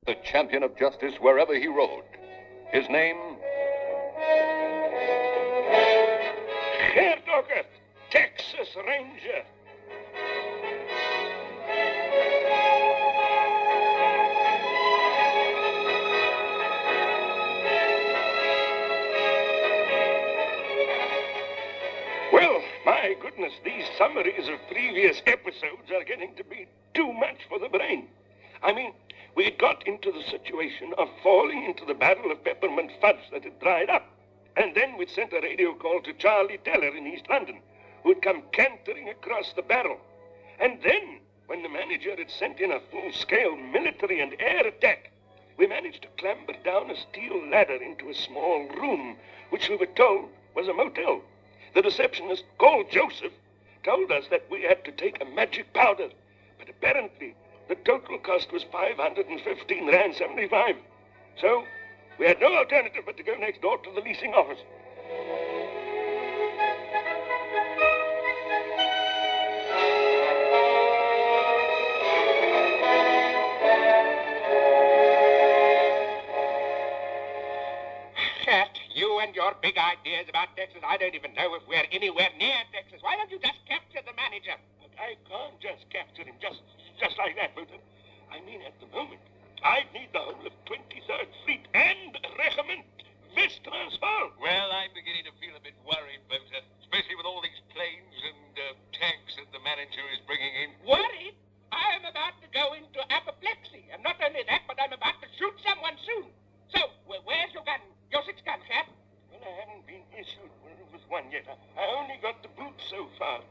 the champion of justice wherever he rode. His name? Gert, Texas Ranger. Well, my goodness, these summaries of previous episodes are getting to be too much for the brain. I mean, we got into the situation of falling into the barrel of peppermint fudge that had dried up. And then we sent a radio call to Charlie Teller in East London, who'd come cantering across the barrel. And then, when the manager had sent in a full-scale military and air attack, we managed to clamber down a steel ladder into a small room, which we were told was a motel. The receptionist, called Joseph, told us that we had to take a magic powder, but apparently the total cost was 515 Rand 75. So we had no alternative but to go next door to the leasing office. You and your big ideas about Texas. I don't even know if we're anywhere near Texas. Why don't you just capture the manager? But I can't just capture him just like that, Wilton. I mean, at the moment, I need the whole of 23rd Fleet and Regiment West Transvaal. Well, I'm beginning to feel a bit worried, Boater, especially with all these planes and tanks that the manager is bringing in. Worried? I'm about to go into apoplexy. And not only that, but I'm about to shoot someone soon. So, where's your gun? Your 6-gun, Cap? Well, I haven't been issued with one yet. I only got the boot so far.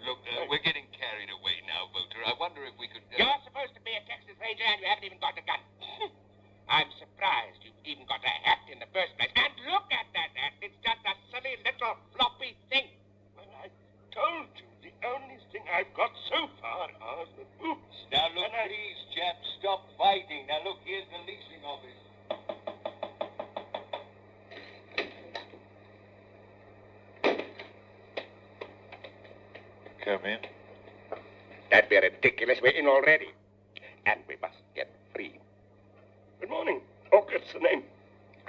Look, we're getting carried away now, Boater. I wonder if we could... You're supposed to be a Texas Ranger and you haven't even got a gun. I'm surprised you've even got a hat in the first place. And look at that hat. It's just a silly little floppy thing. Well, I told you, the only thing I've got so far are the boots. Now, look, please, chaps, stop fighting. Now, look, here's the leasing office. Come in. That'd be ridiculous. We're in already. And we must get free. Good morning. Orchard's the name.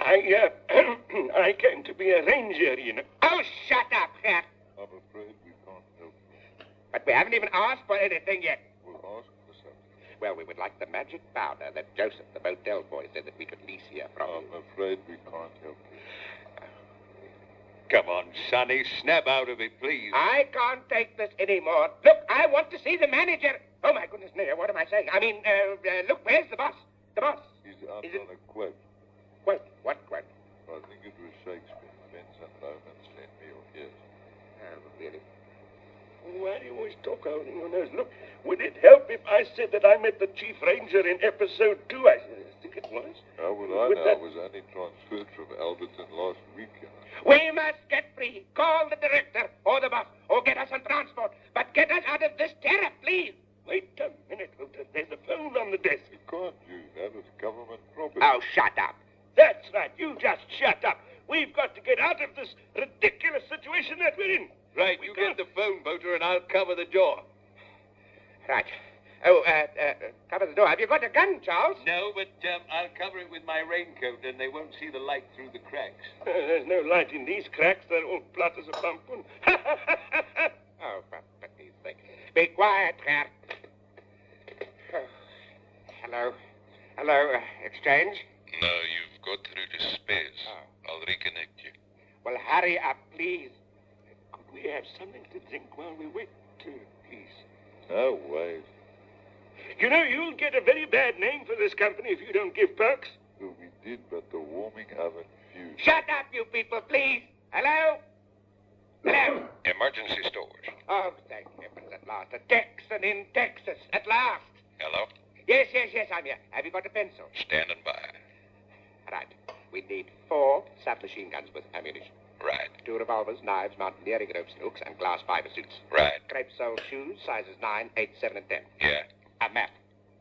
I came to be a ranger, you know. Oh, shut up, Cap. I'm afraid we can't help you. But we haven't even asked for anything yet. We'll ask for something. Well, we would like the magic powder that Joseph, the motel boy, said that we could lease here from you. I'm afraid we can't help you. Come on, Sonny, snap out of it, please. I can't take this anymore. Look, I want to see the manager. Oh, my goodness me, what am I saying? I mean, look, where's the boss? The boss. He's out on a quote. Quote? What quote? I think it was Shakespeare. Vincent Bowman sent me or his. Oh, really? Why do you always talk holding your nose? Look, would it help if I said that I met the chief ranger in episode 2? I think it was. How would I know? I was only transferred from Alberton last week. We must get free. Call the director or the boss or get us on transport. But get us out of this terror, please. Wait a minute, Wilton. There's a phone on the desk. You can't use that. It's government property. Oh, shut up. That's right. You just shut up. We've got to get out of this ridiculous situation that we're in. Right, you get the phone, Boater, and I'll cover the door. Right. Oh, cover the door. Have you got a gun, Charles? No, but I'll cover it with my raincoat, and they won't see the light through the cracks. There's no light in these cracks. They're all flat as a pumpkin. Oh, for pity's sake. Be quiet, Herr. Oh. Hello. Hello, exchange? No, you've got through to space. Oh. I'll reconnect you. Well, hurry up, please. Could we have something to drink while we wait, please? No way. You know, you'll get a very bad name for this company if you don't give perks. Well, we did, but the warming oven fused. Shut up, you people, please. Hello? Hello? Emergency stores. Oh, thank heavens, at last. A Texan in Texas, at last. Hello? Yes, I'm here. Have you got a pencil? Standing by. Right. We need 4 submachine guns with ammunition. Right. 2 revolvers, knives, mountaineering ropes and hooks, and glass fiber suits. Right. Crepe sole shoes, sizes 9, 8, 7, and 10. Yeah. A map.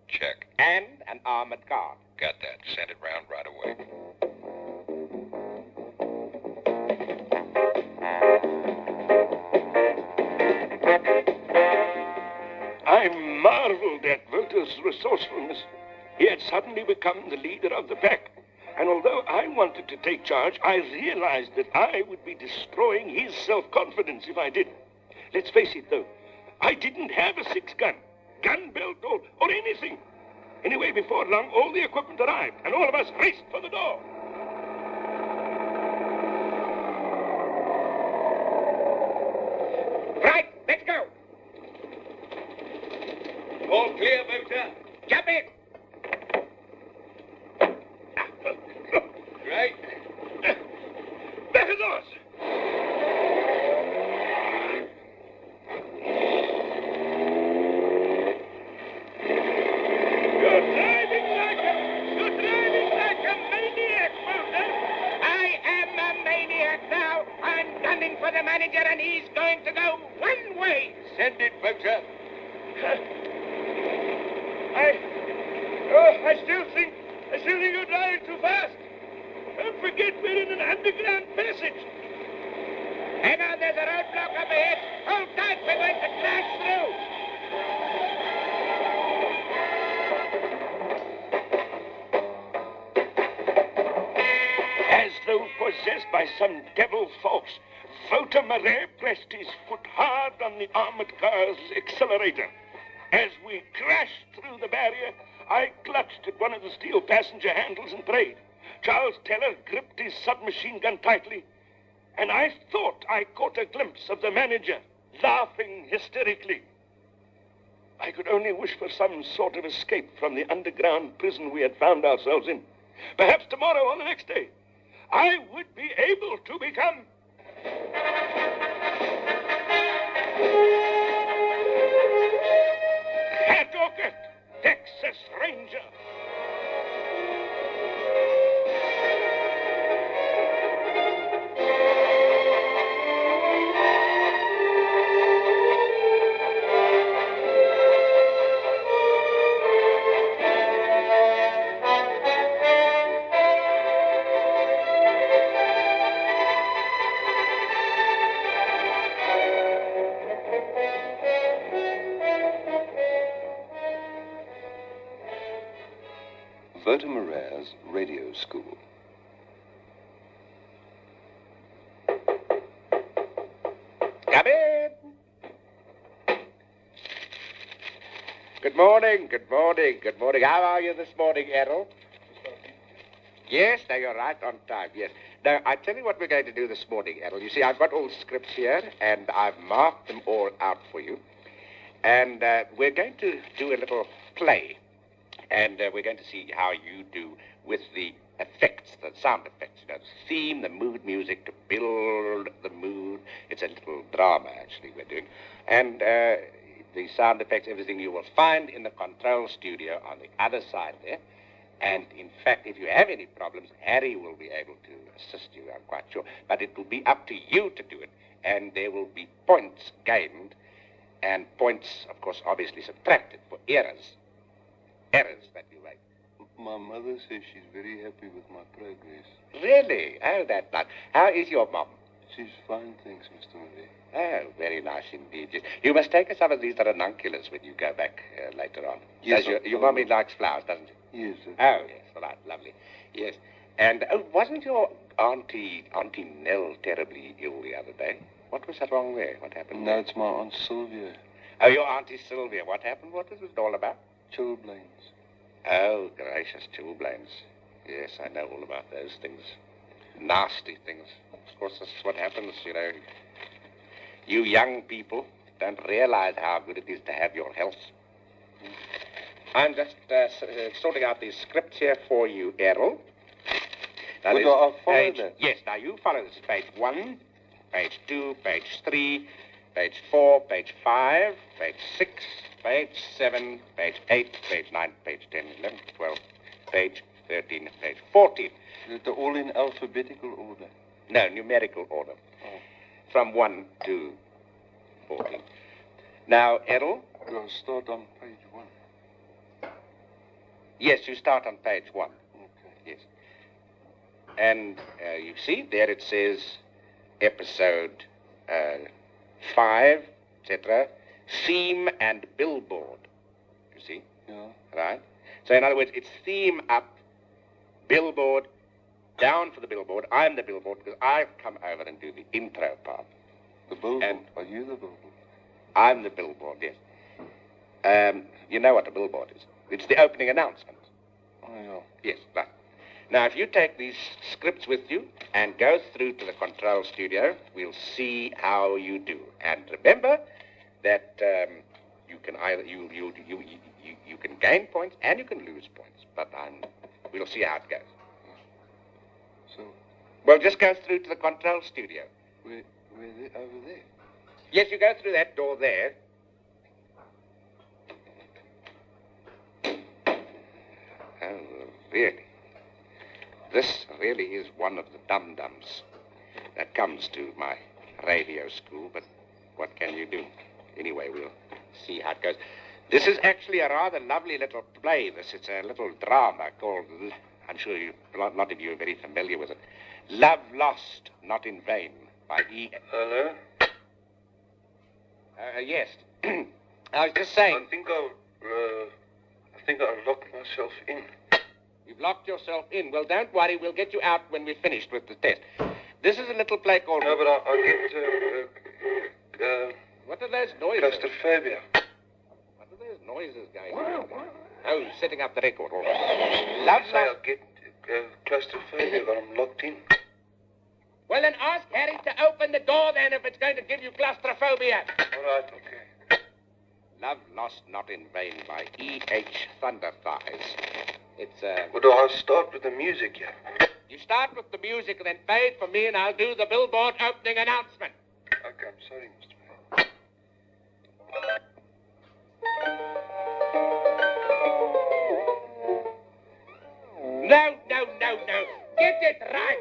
Check. And an armored car. Got that. Send it round right away. I marveled at Wilter's resourcefulness. He had suddenly become the leader of the pack. And although I wanted to take charge, I realized that I would be destroying his self-confidence if I didn't. Let's face it, though. I didn't have a six-gun, gun belt, or anything. Anyway, before long, all the equipment arrived, and all of us raced for the door. Right, let's go. All clear, Motor? Jump in. Right. Better doors. You're driving like a maniac, Walter. I am a maniac now. I'm gunning for the manager, and he's going to go one way. Send it, Motor. I still think you're driving too fast. Don't forget we're in an underground passage. Hang on, there's a roadblock up ahead. Hold tight, we're going to crash through. As though possessed by some devil force, Walter Marais pressed his foot hard on the armored car's accelerator. As we crashed through the barrier, I clutched at one of the steel passenger handles and prayed. Charles Teller gripped his submachine gun tightly, and I thought I caught a glimpse of the manager laughing hysterically. I could only wish for some sort of escape from the underground prison we had found ourselves in. Perhaps tomorrow or the next day, I would be able to become... Cat Texas Ranger. Walter Marais' radio school. Come in. Good morning, good morning, good morning. How are you this morning, Errol? Yes, now you're right on time, yes. Now, I tell you what we're going to do this morning, Errol. You see, I've got all the scripts here, and I've marked them all out for you. And we're going to do a little play. And we're going to see how you do with the effects, the sound effects, you know, the theme, the mood music to build the mood. It's a little drama, actually, we're doing. And the sound effects, everything you will find in the control studio on the other side there. And, in fact, if you have any problems, Harry will be able to assist you, I'm quite sure. But it will be up to you to do it. And there will be points gained and points, of course, obviously subtracted for errors that you make. My mother says she's very happy with my progress. Really? Oh, that's nice. How is your mom? She's fine, thanks, Mr. Marais. Oh, very nice indeed. Yes. You must take some of these ranunculus when you go back later on. Yes, Does your mommy likes flowers, doesn't she? Yes, sir. Oh, yes, all right, lovely. Yes. And wasn't your Auntie Nell terribly ill the other day? What was that wrong there? What happened? No, it's my Aunt Sylvia. Oh, your Auntie Sylvia. What happened? What was it all about? Chilblains. Oh, gracious, chilblains. Yes, I know all about those things. Nasty things. Of course, this is what happens, you know. You young people don't realize how good it is to have your health. I'm just sorting out these scripts here for you, Errol. Now, But I'll follow page, that. Yes, now you follow this. Page 1, page 2, page 3, page 4, page 5, page 6, page 7, page 8, page 9, page 10, 11, 12, page 13, page 14. They're all in alphabetical order. No, numerical order. Oh. From 1 to 14. Now, Errol? I'll start on page 1. Yes, you start on page 1. Okay. Yes. And you see, there it says episode 5, etc., theme and billboard. You see? Yeah. Right? So in other words, it's theme up, billboard, down for the billboard. I'm the billboard because I've come over and do the intro part. The billboard? And Are you the billboard? I'm the billboard, yes. You know what a billboard is. It's the opening announcement. Oh, yeah. Yes, right. Now, if you take these scripts with you and go through to the control studio, we'll see how you do. And remember that you can either you can gain points and you can lose points. But we'll see how it goes. So, Well, just go through to the control studio. we're over there. Yes, you go through that door there. Oh, really? This really is one of the dum-dums that comes to my radio school, but what can you do? Anyway, we'll see how it goes. This is actually a rather lovely little play, this. It's a little drama called, I'm sure a lot of you are very familiar with it, Love Lost, Not in Vain, by E. Hello? Yes. I was just saying. I think I'll lock myself in. You've locked yourself in. Well, don't worry. We'll get you out when we're finished with the test. This is a little play called... No, but I'll get, What are those noises? claustrophobia. What are those noises going on? Oh, setting up the record. All right. Love Say Lost. I'll get claustrophobia when I'm locked in. Well, then ask Harry to open the door then if it's going to give you claustrophobia. All right, okay. Love Lost Not in Vain by E.H. Thunderthighs. It's, Well, do I start with the music here? You start with the music and then fade for me and I'll do the billboard opening announcement. Okay, I'm sorry, Mr. Mayor. No. Get it right.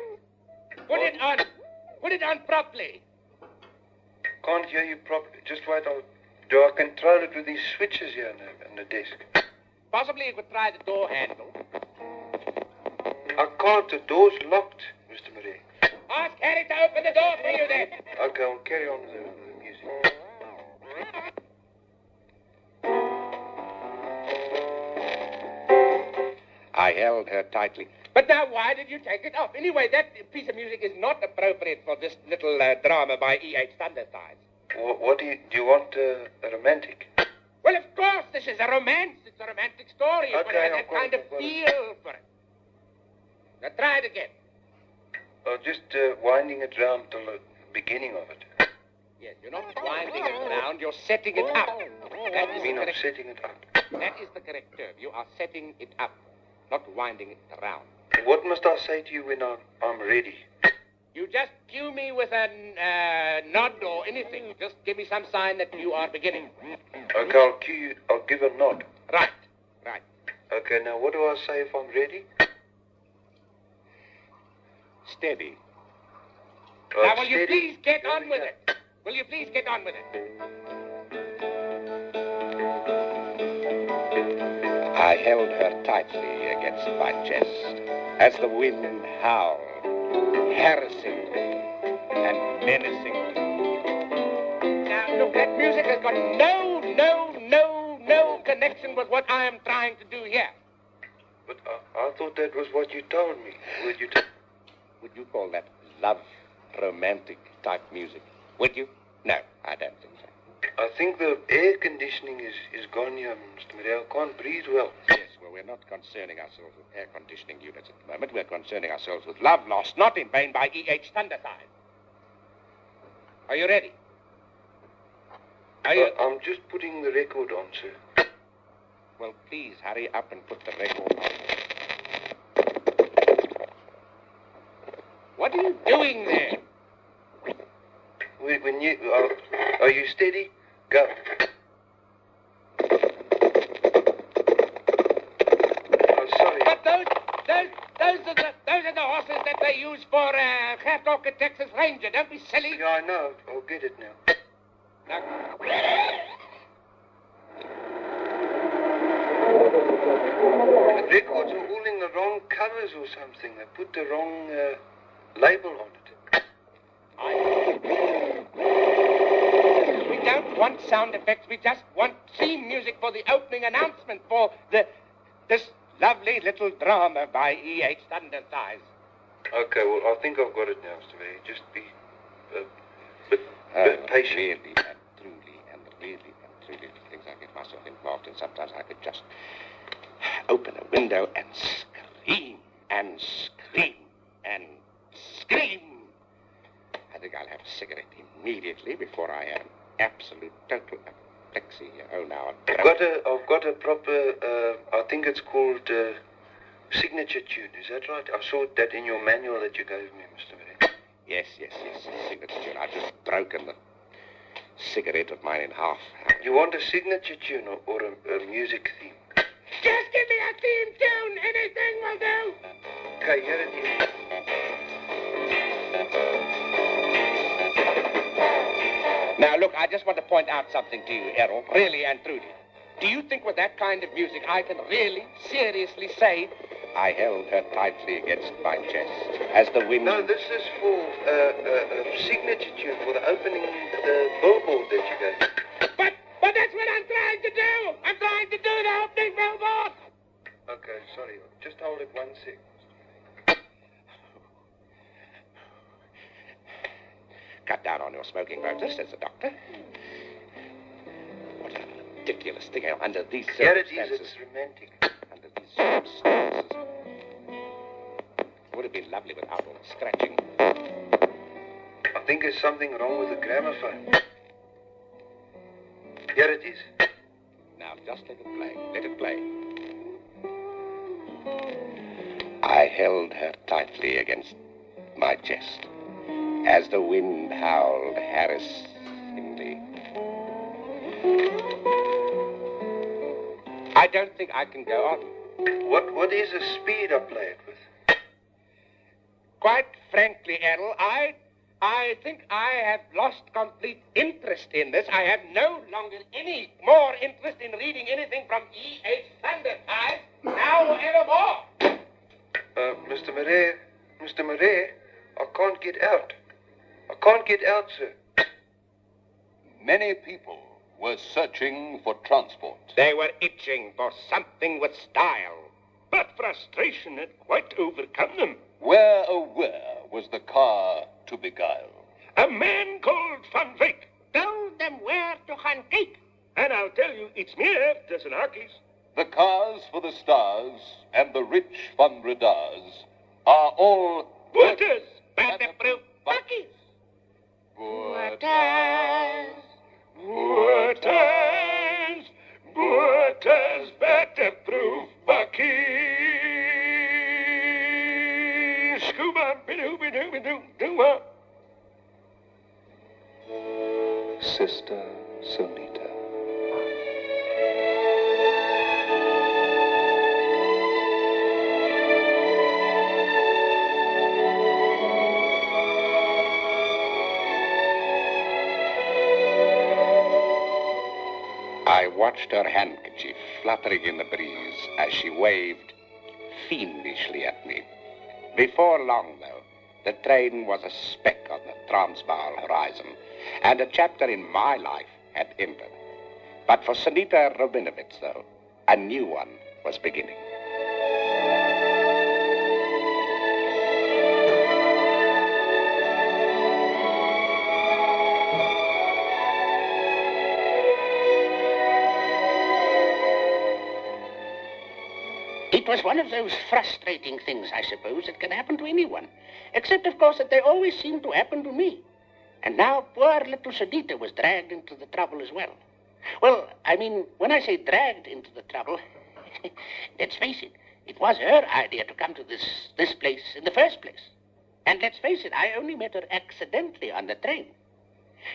Put it on properly. Can't hear you properly. Just wait. Do I control it with these switches here on the desk? Possibly you could try the door handle. I can't. The door's locked, Mr. Marie. Ask Harry to open the door for you then. Okay, I'll carry on with the music. I held her tightly. But now, why did you take it off? Anyway, that piece of music is not appropriate for this little drama by E.H. Thunderthighs. What do you want a romantic? Well, of course, this is a romance. It's a romantic story. You've got to Okay, have that of course, kind of of course. feel for it. Now, try it again. Just winding it round till the beginning of it. Yes, you're not winding it round, you're setting it up. That is I mean, the I'm correct... setting it up. That is the correct term. You are setting it up, not winding it around. What must I say to you when I'm ready? You just cue me with a nod or anything. Just give me some sign that you are beginning. Okay, I'll cue you. I'll give a nod. Right. Okay, now what do I say if I'm ready? Steady. Right, Now, will you steady. please get Here on we with go. it? Will you please get on with it? I held her tightly against my chest as the wind howled, harassingly and menacingly. Now, look, that music has got no connection with what I am trying to do here. But I thought that was what you told me. Would you call that love, romantic type music? Would you? No, I don't think so. I think the air conditioning is gone here, Mr. Maria. I can't breathe well. Yes, well, we're not concerning ourselves with air conditioning units at the moment. We're concerning ourselves with Love Lost, Not in Vain by E.H. Thunderthighs. Are you ready? Are you... I'm just putting the record on, sir. Well, please hurry up and put the record on. What are you doing there? When you are you steady? Go. Oh, sorry. But those are the horses that they use for Half-Talker Texas Ranger. Don't be silly. Yeah, I know. I'll get it now. Now, The records are all in the wrong covers or something. They put the wrong label on it. we don't want sound effects. We just want theme music for the opening announcement for this Lovely little drama by E.H. Thunder Thighs. Okay, well, I think I've got it now, Mr. May. Just be a bit patient. Really and truly, the things I get myself involved in. Sometimes I could just open a window and scream and scream and scream. I think I'll have a cigarette immediately before I have absolute total apoplexy here. Oh, now I've got a proper, I think it's called signature tune. Is that right? I saw that in your manual that you gave me, Mr. May. Yes, signature tune. I've just broken the cigarette of mine in half. You want a signature tune or a music theme? Just give me a theme tune. Anything will do. Okay, here it is. Now, look, I just want to point out something to you, Errol, really and truly. Do you think with that kind of music I can really, seriously say, I held her tightly against my chest as the wind... No, this is for a signature tune for the opening, the billboard that you gave me. But that's what I'm trying to do. I'm trying to do the opening billboard. Okay, sorry. Just hold it 1 sec. Cut down on your smoking, Moses, says the doctor. What a ridiculous thing. Under these Here it is, circumstances... it's romantic. Under these circumstances... It would have been lovely without all the scratching. I think there's something wrong with the gramophone. Here it is. Now, just let it play. Let it play. I held her tightly against my chest as the wind howled harassingly. I don't think I can go on. What is the speed I play it with? Quite frankly, Errol, I think I have lost complete interest in this. I have no longer any more interest in reading anything from E.H. Thunder Thighs now or evermore. Mr. Murray, I can't get out. I can't get out, sir. Many people were searching for transport. They were itching for something with style. But frustration had quite overcome them. Where, oh where, was the car to beguile? A man called Van Wyk. Told them where to hunt cake. And I'll tell you, it's mere dozen Hakkies. The cars for the stars and the rich Van Bredars are all... Waters! Waterproof buckies. Waters. Waters! Waters, batterproof buckies. Scuba, bidoo-bidoo-bidoo-doo-wah. Sister Sonita. I watched her handkerchief fluttering in the breeze as she waved fiendishly at me. Before long, though, the train was a speck on the Transvaal horizon, and a chapter in my life had ended. But for Sunita Robinovitz, though, a new one was beginning. It was one of those frustrating things, I suppose, that can happen to anyone. Except, of course, that they always seem to happen to me. And now poor little Sunita was dragged into the trouble as well. Well, I mean, when I say dragged into the trouble, let's face it, it was her idea to come to this place in the first place. And let's face it, I only met her accidentally on the train.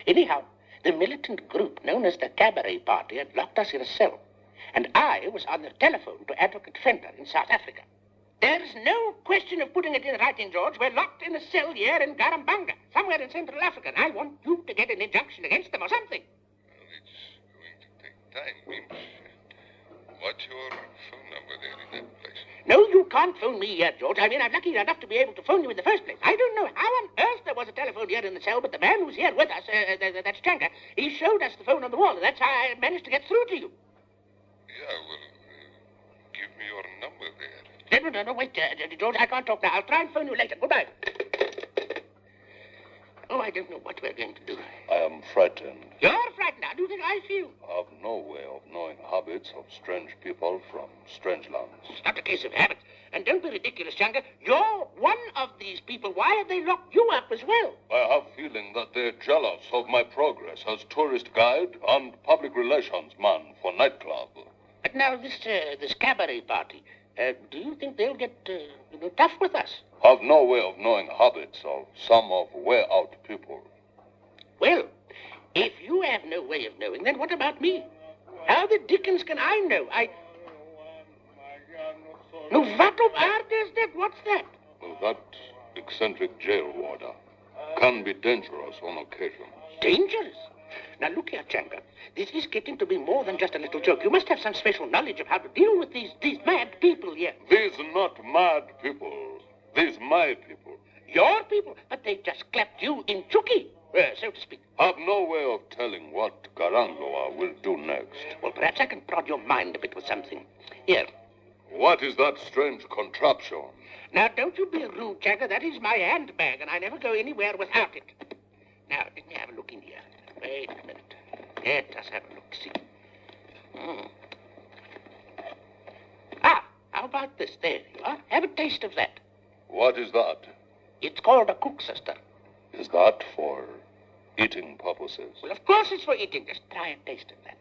Anyhow, the militant group known as the Cabaret Party had locked us in a cell. And I was on the telephone to Advocate Fender in South Africa. There's no question of putting it in writing, George. We're locked in a cell here in Garambanga, somewhere in Central Africa, and I want you to get an injunction against them or something. Well, it's going to take time, Mims. What's your phone number there in that place? No, you can't phone me here, George. I mean, I'm lucky enough to be able to phone you in the first place. I don't know how on earth there was a telephone here in the cell, but the man who's here with us, that's Chanka, he showed us the phone on the wall, and that's how I managed to get through to you. Yeah, well, give me your number No, wait, George, I can't talk now. I'll try and phone you later. Goodbye. Oh, I don't know what we're going to do. I am frightened. You're frightened. How do you think I feel? I have no way of knowing habits of strange people from strange lands. It's not a case of habit. And don't be ridiculous, Changa. You're one of these people. Why have they locked you up as well? I have feeling that they're jealous of my progress as tourist guide and public relations man for nightclub. But now this cabaret party, do you think they'll get tough with us? Have no way of knowing habits of some of way out people. Well, if you have no way of knowing, then what about me? How the dickens can I know? No, what of art is that? What's that? Well, that eccentric jail warder can be dangerous on occasion. Dangerous? Now, look here, Changa. This is getting to be more than just a little joke. You must have some special knowledge of how to deal with these mad people here. These not mad people. These my people. Your people? But they just clapped you in Chuki, so to speak. Have no way of telling what Garangoa will do next. Well, perhaps I can prod your mind a bit with something. Here. What is that strange contraption? Now, don't you be rude, Changa. That is my handbag, and I never go anywhere without it. Now, let me have a look in here. Wait a minute. Let us have a look, see. Ah, how about this? There you are. Have a taste of that. What is that? It's called a cook, sister. Is that for eating purposes? Well, of course it's for eating. Just try a taste of that.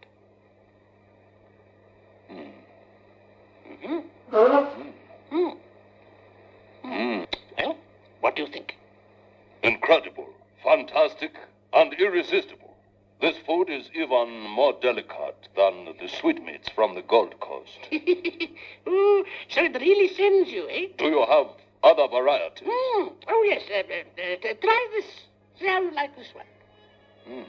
Well, what do you think? Incredible, fantastic, and irresistible. This food is even more delicate than the sweetmeats from the Gold Coast. Ooh, so it really sends you, eh? Do you have other varieties? Oh, yes. Try this. See how you like this one.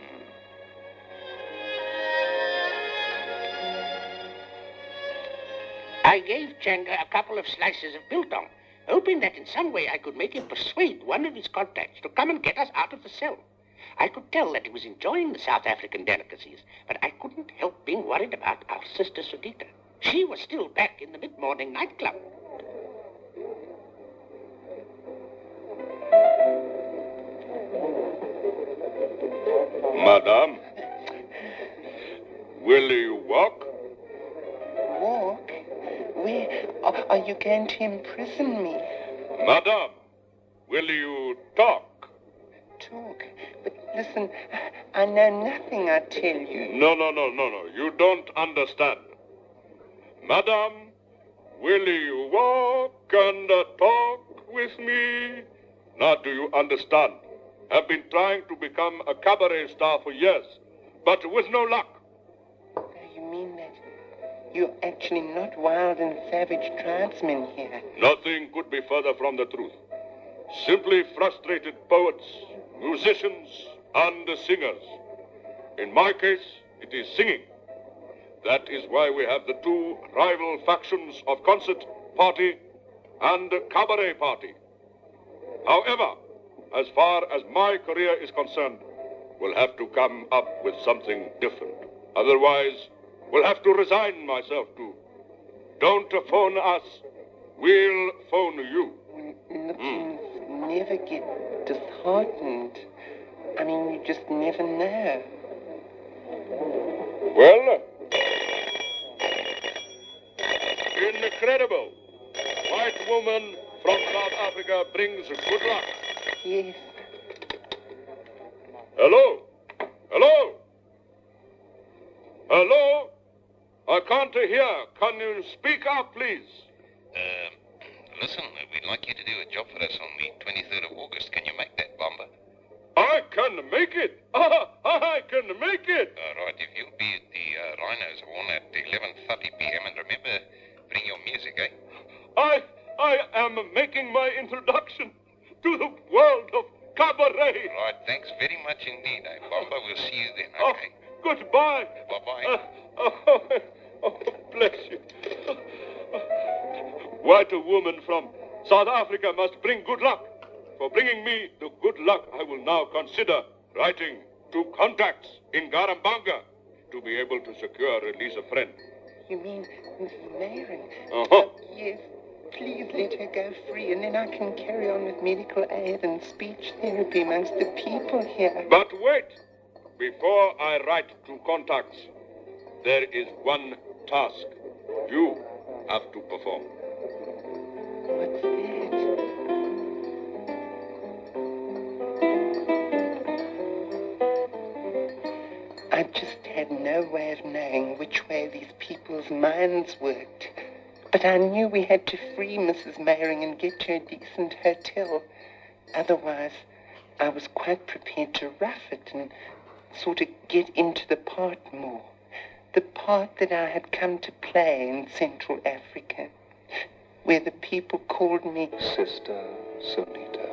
I gave Changa a couple of slices of biltong, hoping that in some way I could make him persuade one of his contacts to come and get us out of the cell. I could tell that he was enjoying the South African delicacies, but I couldn't help being worried about our sister Sudita. She was still back in the mid-morning nightclub. Madame, will you walk? Walk? Where are you going to imprison me? Madame, will you talk? Talk? But listen, I know nothing, I tell you. No. You don't understand. Madame, will you walk and talk with me? Now, do you understand? I've been trying to become a cabaret star for years, but with no luck. You mean that you're actually not wild and savage tribesmen here? Nothing could be further from the truth. Simply frustrated poets, musicians, and singers. In my case, it is singing. That is why we have the two rival factions of concert party and cabaret party. However, as far as my career is concerned, we'll have to come up with something different. Otherwise, we'll have to resign myself to. Don't phone us. We'll phone you. Look, you never get disheartened. I mean, you just never know. Well, incredible. White woman from South Africa brings good luck. Yes. Hello? Hello? I can't hear. Can you speak up, please? Listen, we'd like you to do a job for us on the 23rd of August. Can you make that, Bomber? I can make it. I can make it. Right, if you'll be at the Rhinos Horn at 11:30 p.m. and remember, bring your music, eh? I am making my introduction to the world of cabaret. Right, thanks very much indeed, eh, Bomber? We'll see you then, Oh, okay? goodbye. Bye-bye. Oh, bless you. White woman from South Africa must bring good luck. For bringing me the good luck, I will now consider writing to contacts in Garambanga to be able to secure release a friend. You mean Mrs. Marin? Uh-huh. Yes. please let her go free, and then I can carry on with medical aid and speech therapy amongst the people here. But wait! Before I write to contacts, there is one task you have to perform. What's that? I just had no way of knowing which way these people's minds worked. But I knew we had to free Mrs. Mayring and get her a decent hotel. Otherwise, I was quite prepared to rough it and sort of get into the part more. The part that I had come to play in Central Africa, where the people called me Sister Sonita.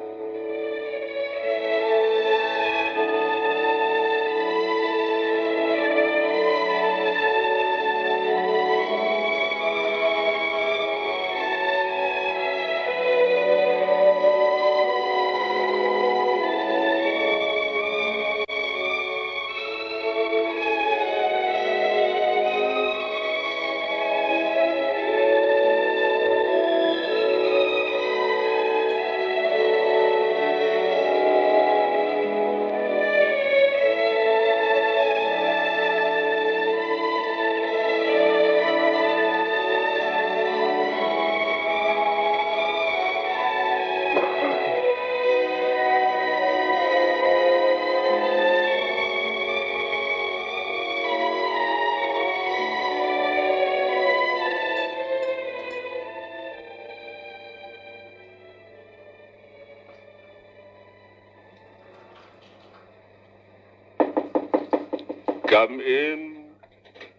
Come in.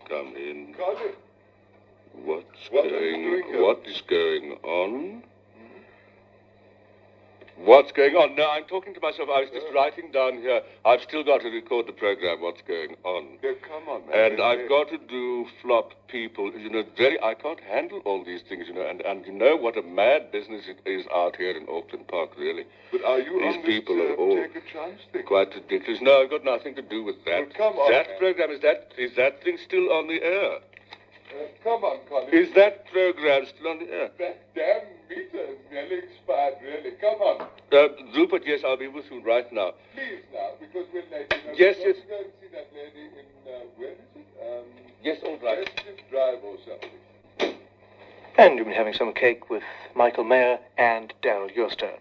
Come in. What is going on? What's going on? No, I'm talking to myself. I was just writing down here. I've still got to record the program. What's going on? Yeah, come on, man. And I've got to do flop people. You know, I can't handle all these things, you know. And you know what a mad business it is out here in Auckland Park, really. But are you These on people this, are all take a chance thing? quite ridiculous. No, I've got nothing to do with that. Well, come on, that man. program, is that thing still on the air? Come on, Colin. Is that program still on the air? That damn meter is nearly expired, really. Come on. Rupert, yes, I'll be with you right now. Please now, because we're late. You know, Yes, we've yes. got to go and see that lady in, where is it? Yes, all right. Festive Drive or something. And you've been having some cake with Michael Mayer and Darryl Jooste.